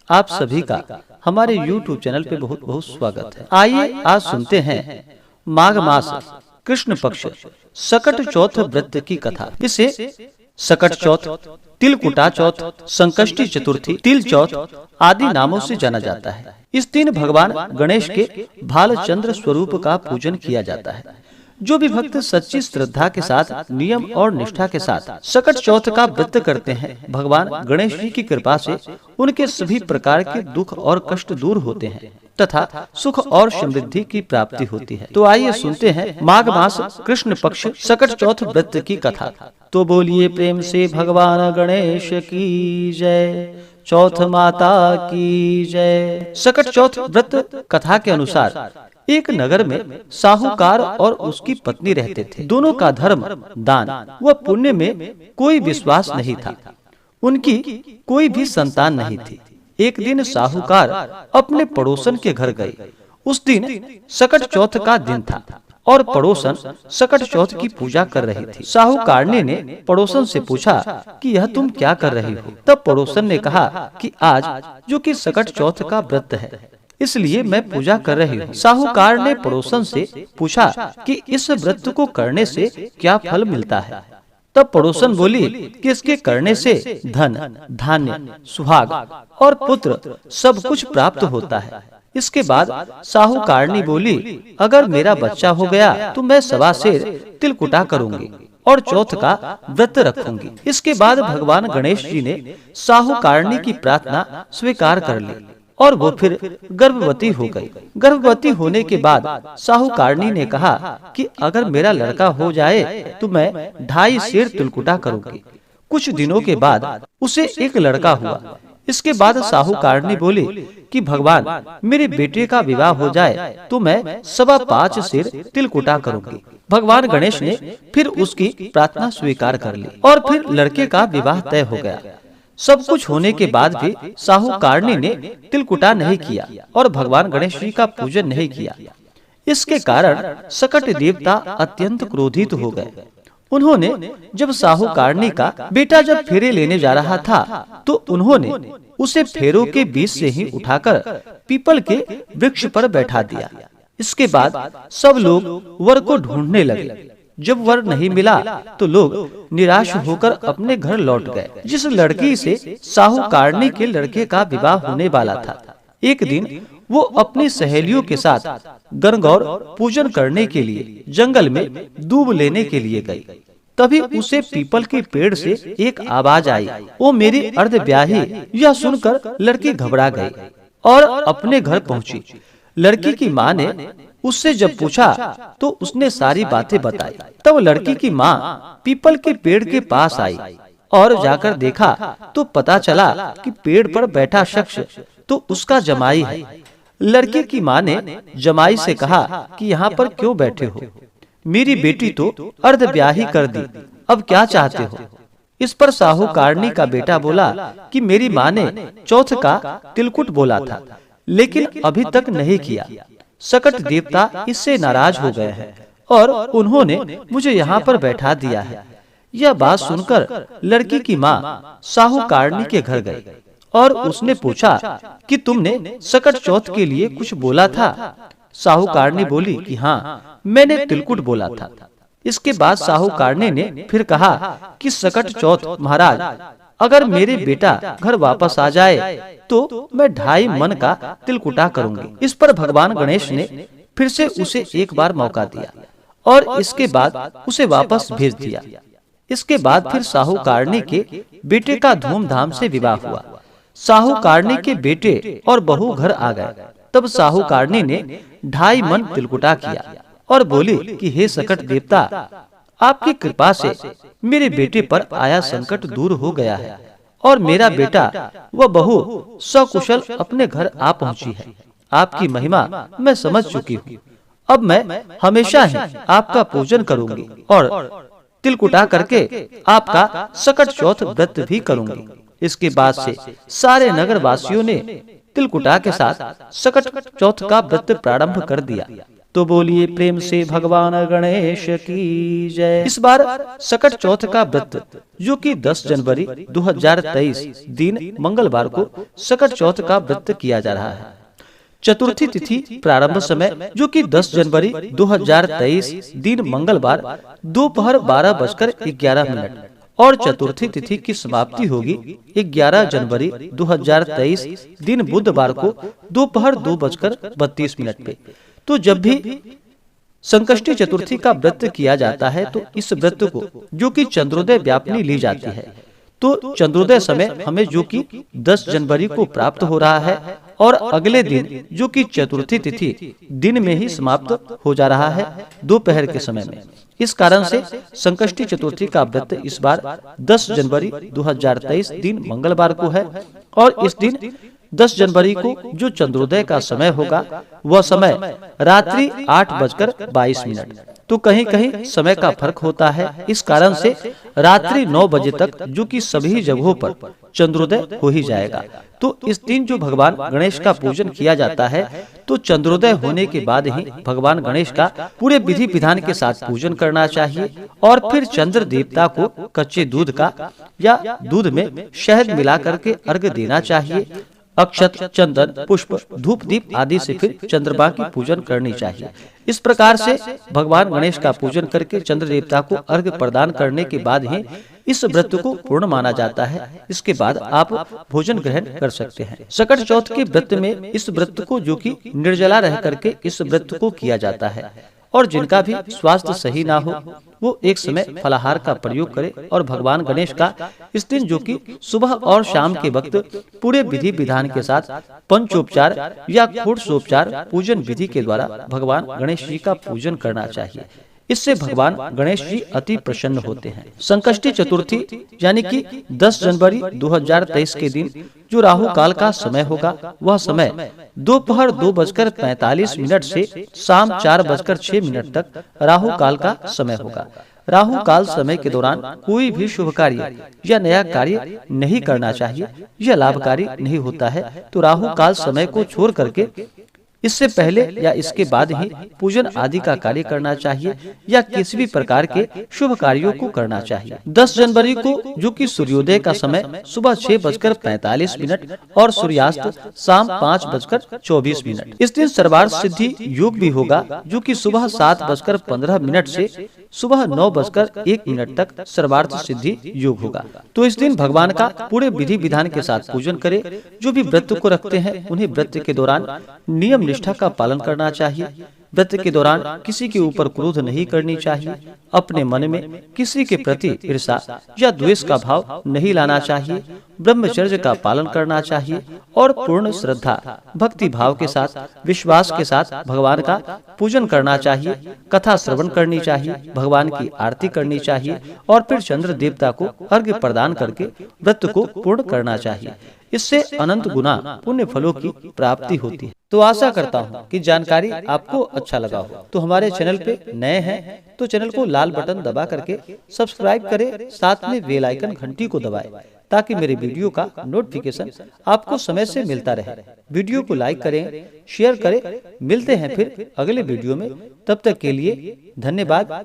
आप सभी का हमारे YouTube चैनल पे बहुत बहुत स्वागत है। आइए आज सुनते हैं माघ मास कृष्ण पक्ष सकट चौथ व्रत की कथा। इसे सकट चौथ, तिलकुटा चौथ, संकष्टी चतुर्थी, तिल चौथ आदि नामों से जाना जाता है। इस दिन भगवान गणेश के भालचंद्र स्वरूप का पूजन किया जाता है। जो भी भक्त सच्ची श्रद्धा के साथ, नियम और निष्ठा के साथ सकट चौथ का व्रत करते हैं, भगवान गणेश जी की कृपा से उनके सभी प्रकार के दुख और कष्ट दूर होते हैं तथा सुख और समृद्धि की प्राप्ति होती है। तो आइए सुनते हैं माघ मास कृष्ण पक्ष सकट चौथ व्रत की कथा। तो बोलिए प्रेम से भगवान गणेश की जय, चौथ माता की जय। सकट चौथ व्रत कथा के अनुसार एक नगर में साहूकार और उसकी पत्नी रहते थे। दोनों का धर्म, दान व पुण्य में कोई विश्वास नहीं था। उनकी कोई भी संतान नहीं थी। एक दिन साहूकार अपने पड़ोसन के घर गए। उस दिन सकट चौथ का दिन था और पड़ोसन सकट चौथ की पूजा कर रही थी। साहूकारनी ने पड़ोसन से पूछा कि यह तुम क्या कर रही हो? तब पड़ोसन ने कहा कि आज जो कि सकट चौथ का व्रत है, इसलिए मैं पूजा कर रही हूँ। साहूकार ने पड़ोसन से पूछा कि इस व्रत को करने से क्या फल मिलता है? तब पड़ोसन बोली कि इसके करने से धन, धान्य, सुहाग और पुत्र सब कुछ प्राप्त होता है। इसके बाद साहूकारनी बोली, अगर मेरा बच्चा हो गया तो मैं 1.25 सेर तिलकुटा करूंगी और चौथ का व्रत रखूंगी। इसके बाद भगवान गणेश जी ने साहूकारनी की प्रार्थना स्वीकार कर ली और वो फिर गर्भवती हो गई। गर्भवती होने के बाद साहूकारनी ने कहा कि अगर मेरा लड़का हो जाए तो मैं 2.5 सेर तिलकुटा करूंगी। कुछ दिनों के बाद उसे एक लड़का हुआ। इसके बाद साहूकारनी बोली कि भगवान, मेरे बेटे का विवाह हो जाए तो मैं 5.25 सेर तिलकुटा करूंगी। भगवान गणेश ने फिर उसकी प्रार्थना स्वीकार कर ली और फिर लड़के का विवाह तय हो गया। सब कुछ होने के बाद भी साहूकारनी ने तिलकुटा नहीं किया और भगवान गणेश जी का पूजन नहीं किया। इसके कारण सकट देवता अत्यंत क्रोधित हो गए। उन्होंने जब साहूकारनी का बेटा जब फेरे लेने जा रहा था तो उन्होंने उसे फेरों के बीच से ही उठाकर पीपल के वृक्ष पर बैठा दिया। इसके बाद सब लोग वर को ढूंढने लगे। जब वर नहीं मिला तो लोग निराश होकर अपने घर लौट गए। जिस लड़की से साहूकारनी के लड़के का विवाह होने वाला था, एक दिन वो अपनी सहेलियों के साथ गणगौर पूजन करने के लिए जंगल में दूब लेने के लिए गई। तभी उसे पीपल के पेड़ से एक आवाज आई, वो मेरी अर्धब्याही। यह सुनकर लड़की घबरा गई और अपने घर पहुंची। लड़की की माँ ने उससे जब पूछा तो उसने सारी बातें बताई। तब लड़की की माँ पीपल के पेड़ के पास आई और जाकर देखा तो पता चला कि पेड़ पर बैठा शख्स तो उसका जमाई है। लड़की की माँ ने जमाई से कहा कि यहाँ पर क्यों बैठे हो? मेरी बेटी तो अर्धब्याही कर दी, अब क्या चाहते हो? इस पर साहूकारनी का बेटा बोला कि मेरी माँ ने चौथ का तिलकुट बोला था, लेकिन अभी तक नहीं किया। सकट देवता इससे नाराज हो गए हैं और उन्होंने मुझे यहाँ पर बैठा दिया है। यह बात सुनकर लड़की की माँ साहूकारनी के घर गई और उसने पूछा कि तुमने सकट चौथ के लिए कुछ बोला था? साहूकारनी बोली कि हाँ, मैंने तिलकुट बोला था। इसके बाद साहूकारनी ने फिर कहा कि सकट चौथ महाराज, अगर मेरे बेटा घर वापस आ जाए तो मैं 2.5 मन का तिलकुटा करूंगी। इस पर भगवान गणेश ने फिर से उसे एक बार मौका दिया और इसके बाद उसे वापस भेज दिया। इसके बाद फिर साहूकारनी के बेटे का धूमधाम से विवाह हुआ। साहूकारनी के बेटे और बहू घर आ गए। तब साहूकारनी ने 2.5 मन तिलकुटा किया और बोली कि हे सकट देवता, आपकी कृपा से मेरे बेटे पर आया संकट दूर हो गया है और मेरा बेटा व बहू सकुशल अपने घर आ पहुंची है। आपकी महिमा मैं समझ चुकी हूँ। अब मैं हमेशा ही आपका पूजन करूंगी और तिलकुटा करके आपका सकट चौथ व्रत भी करूंगी। इसके बाद से सारे नगर वासियों ने तिलकुटा के साथ सकट चौथ का व्रत प्रारंभ कर दिया। तो बोलिए प्रेम से भगवान गणेश की जय। इस बार सकट चौथ का व्रत जो कि 10 जनवरी 2023 दिन मंगलवार को सकट चौथ का व्रत किया जा रहा है। चतुर्थी तिथि प्रारंभ समय जो कि 10 जनवरी 2023 दिन मंगलवार दोपहर 12:11 और चतुर्थी तिथि की समाप्ति होगी 11 जनवरी 2023 दिन बुधवार को दोपहर 2:32 पे। तो जब भी संकष्टी चतुर्थी का व्रत किया जाता है तो इस व्रत को जो कि चंद्रोदय व्यापनी ली जाती है। तो चंद्रोदय समय हमें जो कि 10 जनवरी को प्राप्त हो रहा है और अगले दिन जो कि चतुर्थी तिथि दिन में ही समाप्त हो जा रहा है दोपहर के समय में। इस कारण से संकष्टी चतुर्थी का व्रत इस बार 10 जनवरी 2023 दिन मंगलवार को है और इस दिन 10 जनवरी को जो चंद्रोदय का समय होगा वह समय रात्रि 8:22। तो कहीं कहीं समय का फर्क होता है। इस कारण से रात्रि 9 बजे तक जो कि सभी जगहों पर चंद्रोदय हो ही जाएगा। तो इस दिन जो भगवान गणेश का पूजन किया जाता है तो चंद्रोदय होने के बाद ही भगवान गणेश का पूरे विधि विधान के साथ पूजन करना चाहिए और फिर चंद्र देवता को कच्चे दूध का या दूध में शहद मिला करके अर्घ्य देना चाहिए। अक्षत, चंदन, पुष्प, धूप, दीप आदि से फिर चंद्रमा की पूजन करनी चाहिए। इस प्रकार से भगवान गणेश का पूजन करके चंद्र देवता को अर्घ्य प्रदान करने के बाद ही इस व्रत को पूर्ण माना जाता है। इसके बाद आप भोजन ग्रहण कर सकते हैं। सकट चौथ के व्रत में इस व्रत को जो कि निर्जला रह करके इस व्रत को किया जाता है और जिनका भी स्वास्थ्य सही ना हो वो एक समय फलाहार का प्रयोग करे और भगवान गणेश का इस दिन जो कि सुबह और शाम के वक्त पूरे विधि विधान के साथ पंचोपचार या षोडशोपचार पूजन विधि के द्वारा भगवान गणेश जी का पूजन करना चाहिए। इससे भगवान गणेश जी अति प्रसन्न होते हैं। संकष्टी चतुर्थी यानी कि 10 जनवरी 2023 के दिन जो राहु काल का समय होगा वह समय दोपहर 2:45 से शाम 4:06 तक राहु काल का समय होगा। राहु काल समय के दौरान कोई भी शुभ कार्य या नया कार्य नहीं करना चाहिए। यह लाभकारी नहीं होता है। तो राहु काल समय को छोड़ करके इससे पहले या इसके बाद ही पूजन आदि का कार्य करना चाहिए या किसी भी प्रकार के शुभ कार्यों को करना चाहिए। 10 जनवरी को जो कि सूर्योदय का समय सुबह 6:45 और सूर्यास्त शाम 5:24। इस दिन सर्वार्थ सिद्धि योग भी होगा जो कि सुबह 7:15 से सुबह 9:01 तक सर्वार्थ सिद्धि योग होगा। तो इस दिन भगवान का पूरे विधि विधान के साथ पूजन करें। जो भी व्रत को रखते हैं उन्हें व्रत के दौरान नियम निष्ठा का पालन करना चाहिए। व्रत के दौरान किसी के ऊपर क्रोध नहीं करनी चाहिए। अपने मन में किसी के प्रति ईर्ष्या या द्वेष का भाव नहीं लाना चाहिए। ब्रह्मचर्य का पालन करना चाहिए और पूर्ण श्रद्धा भक्ति भाव के साथ विश्वास के साथ भगवान का पूजन करना चाहिए। कथा श्रवण करनी चाहिए, भगवान की आरती करनी चाहिए और फिर चंद्र देवता को अर्घ्य प्रदान करके व्रत को पूर्ण करना चाहिए। इससे अनंत गुना पुण्य फलों की प्राप्ति होती है। तो आशा करता हूँ कि जानकारी आपको अच्छा लगा हो। तो हमारे चैनल पे नए हैं तो चैनल को लाल बटन दबा करके सब्सक्राइब करें, साथ में बेल आइकन घंटी को दबाएं ताकि मेरे वीडियो का नोटिफिकेशन आपको समय से मिलता रहे। वीडियो को लाइक करें, शेयर करें। मिलते हैं फिर अगले वीडियो में। तब तक के लिए धन्यवाद।